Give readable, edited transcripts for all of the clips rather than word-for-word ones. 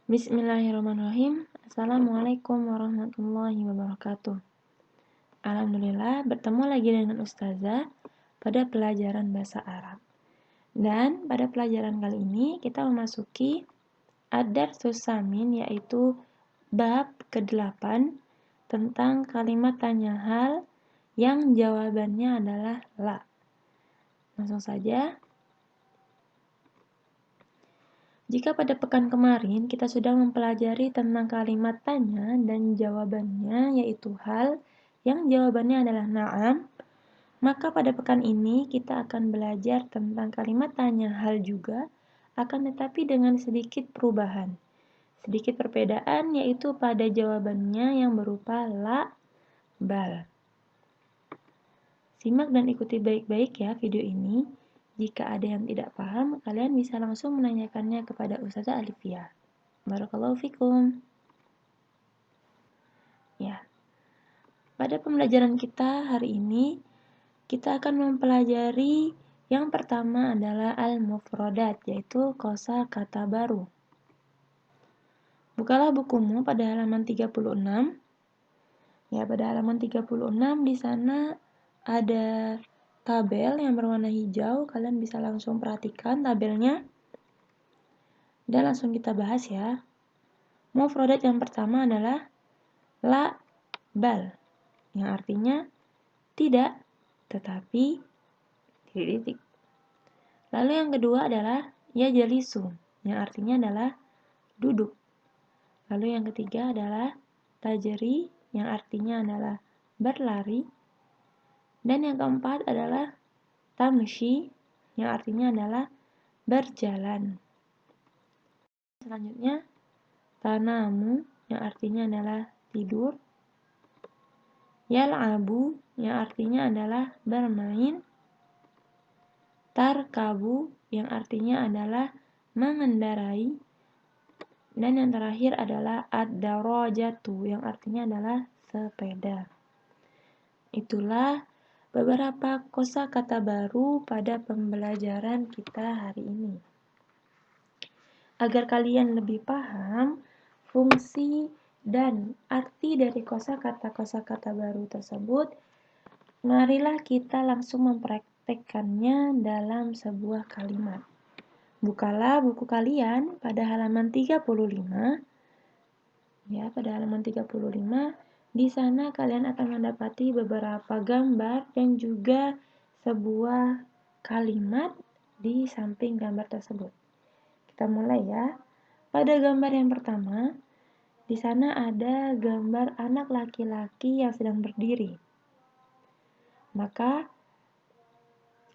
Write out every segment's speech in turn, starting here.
Bismillahirrahmanirrahim. Assalamualaikum warahmatullahi wabarakatuh. Alhamdulillah, bertemu lagi dengan Ustazah pada pelajaran bahasa Arab. Dan pada pelajaran kali ini kita memasuki ad-darsus tsamin, yaitu bab ke-8 tentang kalimat tanya hal yang jawabannya adalah la. Langsung saja. Jika pada pekan kemarin kita sudah mempelajari tentang kalimat tanya dan jawabannya, yaitu hal yang jawabannya adalah na'am, maka pada pekan ini kita akan belajar tentang kalimat tanya hal juga, akan tetapi dengan sedikit perubahan. Sedikit perbedaan yaitu pada jawabannya yang berupa la, bal. Simak dan ikuti baik-baik ya video ini. Jika ada yang tidak paham, kalian bisa langsung menanyakannya kepada Ustazah Alifia. Barakallahu fikum. Ya. Pada pembelajaran kita hari ini, kita akan mempelajari yang pertama adalah al-mufradat, yaitu kosakata baru. Bukalah bukumu pada halaman 36. Ya, pada halaman 36 di sana ada tabel yang berwarna hijau. Kalian bisa langsung perhatikan tabelnya. Dan langsung kita bahas ya. Mufradat yang pertama adalah la, bal, yang artinya tidak, tetapi, titik. Lalu yang kedua adalah yajlisu, yang artinya adalah duduk. Lalu yang ketiga adalah tajri, yang artinya adalah berlari. Dan yang keempat adalah tamshi, yang artinya adalah berjalan. Selanjutnya tanamu, yang artinya adalah tidur. Yal'abu, yang artinya adalah bermain. Tarkabu, yang artinya adalah mengendarai. Dan yang terakhir adalah ad-darajatu, yang artinya adalah sepeda. Itulah beberapa kosakata baru pada pembelajaran kita hari ini. Agar kalian lebih paham fungsi dan arti dari kosakata baru tersebut, marilah kita langsung mempraktekkannya dalam sebuah kalimat. Bukalah buku kalian pada halaman 35. Ya, pada halaman 35. Di sana kalian akan mendapati beberapa gambar dan juga sebuah kalimat di samping gambar tersebut. Kita mulai ya. Pada gambar yang pertama, di sana ada gambar anak laki-laki yang sedang berdiri. Maka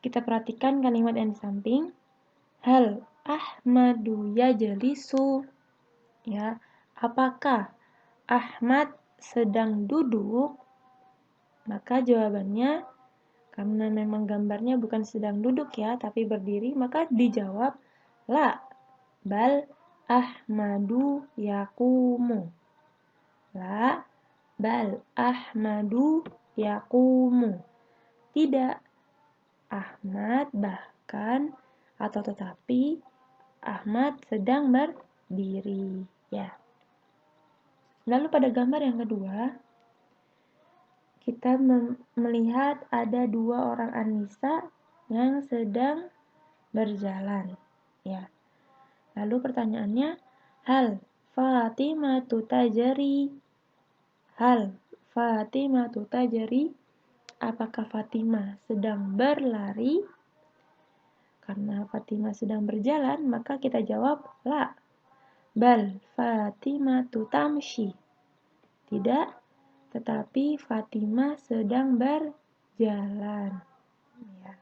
kita perhatikan kalimat yang di samping. Hal Ahmadu yajlisu. Ya, apakah Ahmad sedang duduk? Maka jawabannya, karena memang gambarnya bukan sedang duduk ya, tapi berdiri, maka dijawab la, bal Ahmadu yakumu. La, bal Ahmadu yakumu. Tidak, Ahmad bahkan atau tetapi Ahmad sedang berdiri ya. Lalu pada gambar yang kedua, kita melihat ada dua orang Anissa yang sedang berjalan ya. Lalu pertanyaannya, hal Fatimatu tajri? Hal Fatimatu tajri? Apakah Fatimah sedang berlari? Karena Fatimah sedang berjalan, maka kita jawab la, bal Fatimatu tamshi. Tidak, tetapi Fatimah sedang berjalan. Ya.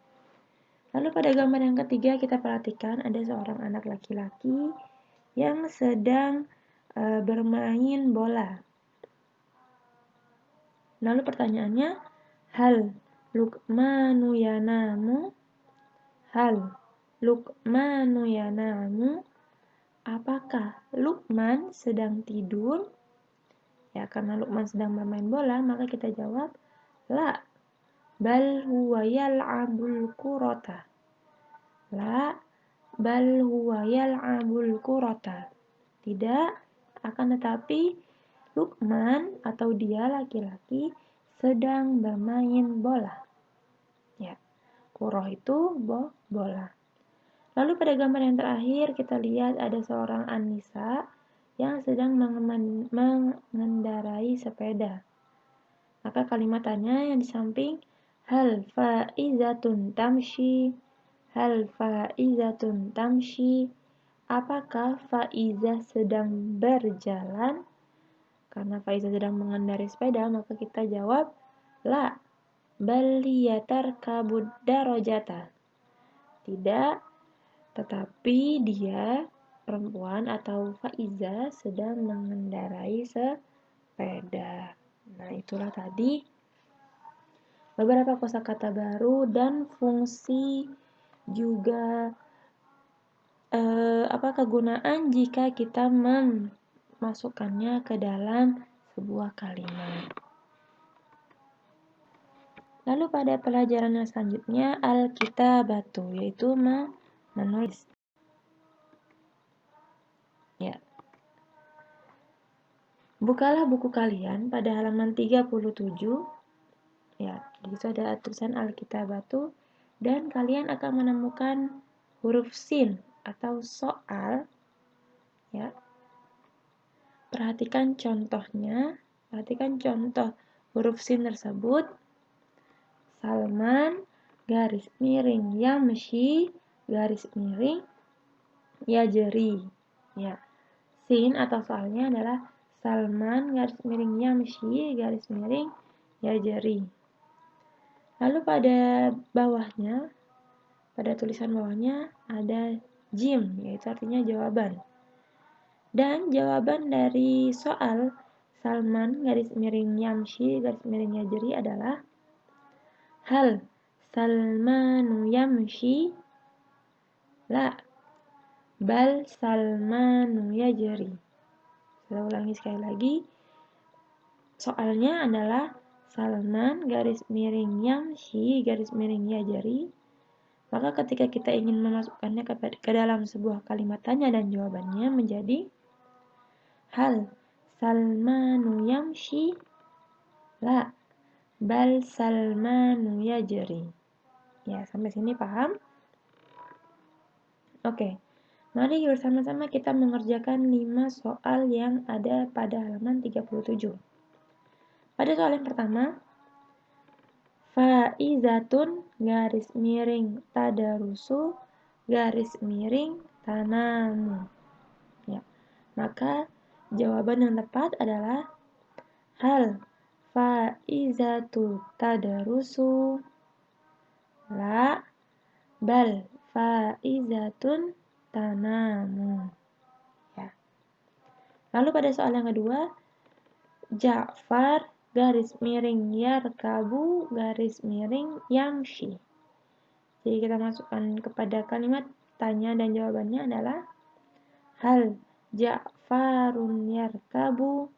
Lalu pada gambar yang ketiga kita perhatikan ada seorang anak laki-laki yang sedang bermain bola. Lalu pertanyaannya, hal Luqmanu yanamu? Hal Luqmanu yanamu? Apakah Luqman sedang tidur? Ya, karena Luqman sedang bermain bola, maka kita jawab la, bal huwa yal'abul qurata. La, bal huwa yal'abul qurata. Tidak, akan tetapi Lukman atau dia laki-laki sedang bermain bola. Ya, kuroh itu bola. Lalu pada gambar yang terakhir kita lihat ada seorang Anissa yang sedang mengendarai sepeda. Maka kalimat tanya yang di samping hal faizatun tamshi, hal faizatun tamshi. Apakah Faizah sedang berjalan? Karena Faizah sedang mengendarai sepeda, maka kita jawab la, bal yatarkabud darajata. Tidak, tetapi dia perempuan atau Faizah sedang mengendarai sepeda. Nah, itulah tadi beberapa kosakata baru dan fungsi juga kegunaan jika kita memasukkannya ke dalam sebuah kalimat. Lalu pada pelajaran yang selanjutnya al-kitabatu, yaitu menulis. Ya. Bukalah buku kalian pada halaman 37. Ya, di situ ada tulisan al-kitabatu dan kalian akan menemukan huruf sin atau soal. Ya. Perhatikan contohnya. Perhatikan contoh huruf sin tersebut. Salman garis miring yamshi garis miring yajri. Ya. Sin atau soalnya adalah Salman garis miring yamshi garis miring yajri. Lalu pada bawahnya, pada tulisan bawahnya ada jim, yaitu artinya jawaban. Dan jawaban dari soal Salman garis miring yamshi garis miring yajri adalah hal Salmanu yamshi la bal Salmanu yajri. Saya ulangi sekali lagi. Soalnya adalah Salman garis miring yamshi garis miring yajri. Maka ketika kita ingin memasukkannya ke dalam sebuah kalimat tanya dan jawabannya menjadi hal Salmanu yamshi la bal Salmanu yajri. Ya, sampai sini paham? Oke. Mari bersama-sama kita mengerjakan 5 soal yang ada pada halaman 37. Pada soal yang pertama, faizatun garis miring tadarusu garis miring tanamu. Ya. Maka jawaban yang tepat adalah hal faizatu tadarusu la bal faizatun tanamu. Ya. Lalu pada soal yang kedua, Ja'far garis miring yarkabu garis miring yamshi. Jadi kita masukkan kepada kalimat tanya dan jawabannya adalah hal Ja'farun yarkabu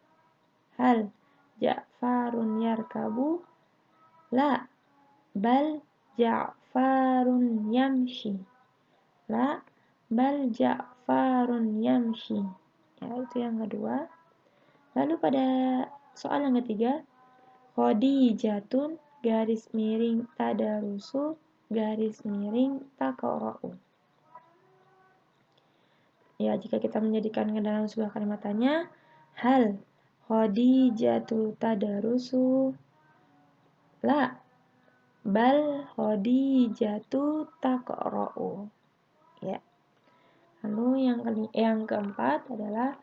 hal Ja'farun yarkabu la bal Ja'farun yamshi la bal Ja'farun yamshi. Ya, itu yang kedua. Lalu pada soal yang ketiga, Khadijatun garis miring tadarusu garis miring taqra'u. Ya, jika kita menjadikan ke dalam sebuah kalimat tanya, hal Khadijatu tadarusu la bal Khadijatu taqra'u. Ya. Lalu yang keempat adalah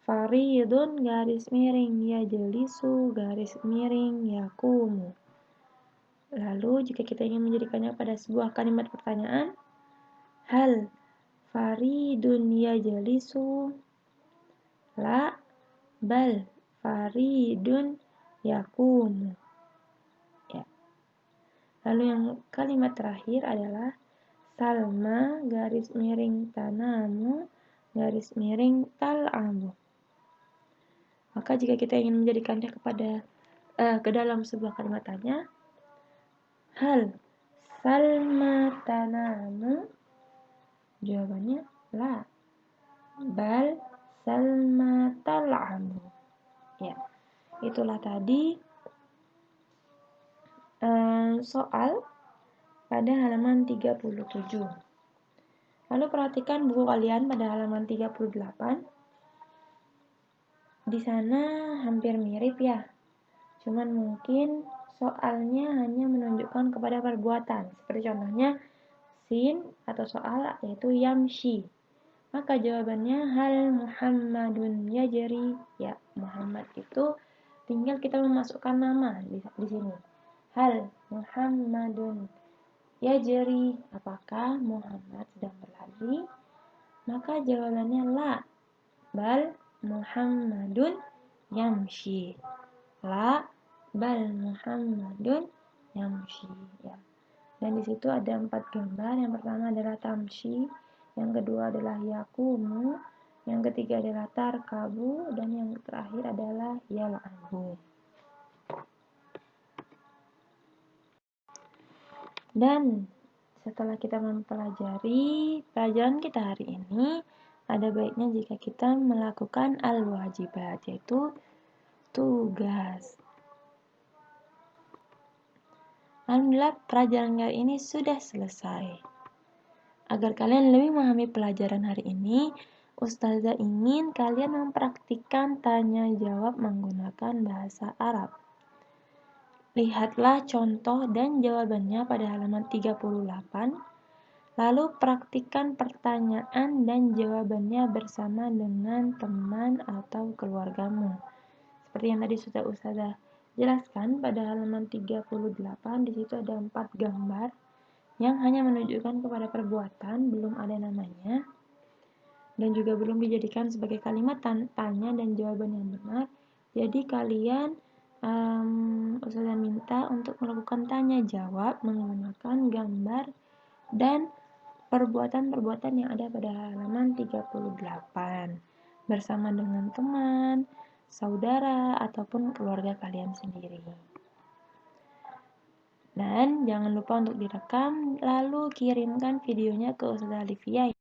Faridun garis miring yajlisu garis miring yakumu. Lalu jika kita ingin menjadikannya pada sebuah kalimat pertanyaan, hal Faridun yajlisu la bal Faridun yakumu. Ya. Lalu yang kalimat terakhir adalah Salma garis miring tanamu garis miring tal'amu. Maka jika kita ingin menjadikannya ke dalam sebuah kalimat tanya, hal Salma tanamu? Jawabannya la bal Salma tal'abu. Ya, itulah tadi soal pada halaman 37. Lalu perhatikan buku kalian pada halaman 38. Di sana hampir mirip ya. Cuman mungkin soalnya hanya menunjukkan kepada perbuatan. Seperti contohnya sin atau soal yaitu yamshi. Maka jawabannya hal Muhammadun yajri. Ya, Muhammad itu tinggal kita memasukkan nama di sini. Hal Muhammadun yajri. Apakah Muhammad sedang berlari? Maka jawabannya la. Bal Muhammadun yamshi. La bal Muhammadun yamshi. Ya. Dan di situ ada 4 gambar. Yang pertama adalah tamshi, yang kedua adalah yakumu, yang ketiga adalah tarkabu, dan yang terakhir adalah yal'abu. Dan setelah kita mempelajari pelajaran kita hari ini, ada baiknya jika kita melakukan al-wajibat, yaitu tugas. Alhamdulillah pelajaran kali ini sudah selesai. Agar kalian lebih memahami pelajaran hari ini, Ustazah ingin kalian mempraktikkan tanya jawab menggunakan bahasa Arab. Lihatlah contoh dan jawabannya pada halaman 38. Lalu praktikkan pertanyaan dan jawabannya bersama dengan teman atau keluargamu. Seperti yang tadi sudah Ustazah jelaskan pada halaman 38, di situ ada 4 gambar yang hanya menunjukkan kepada perbuatan, belum ada namanya, dan juga belum dijadikan sebagai kalimat tanya dan jawaban yang benar. Jadi kalian Ustazah minta untuk melakukan tanya jawab menggunakan gambar dan perbuatan-perbuatan yang ada pada halaman 38 bersama dengan teman, saudara, ataupun keluarga kalian sendiri. Dan jangan lupa untuk direkam lalu kirimkan videonya ke Ustazah Alifia.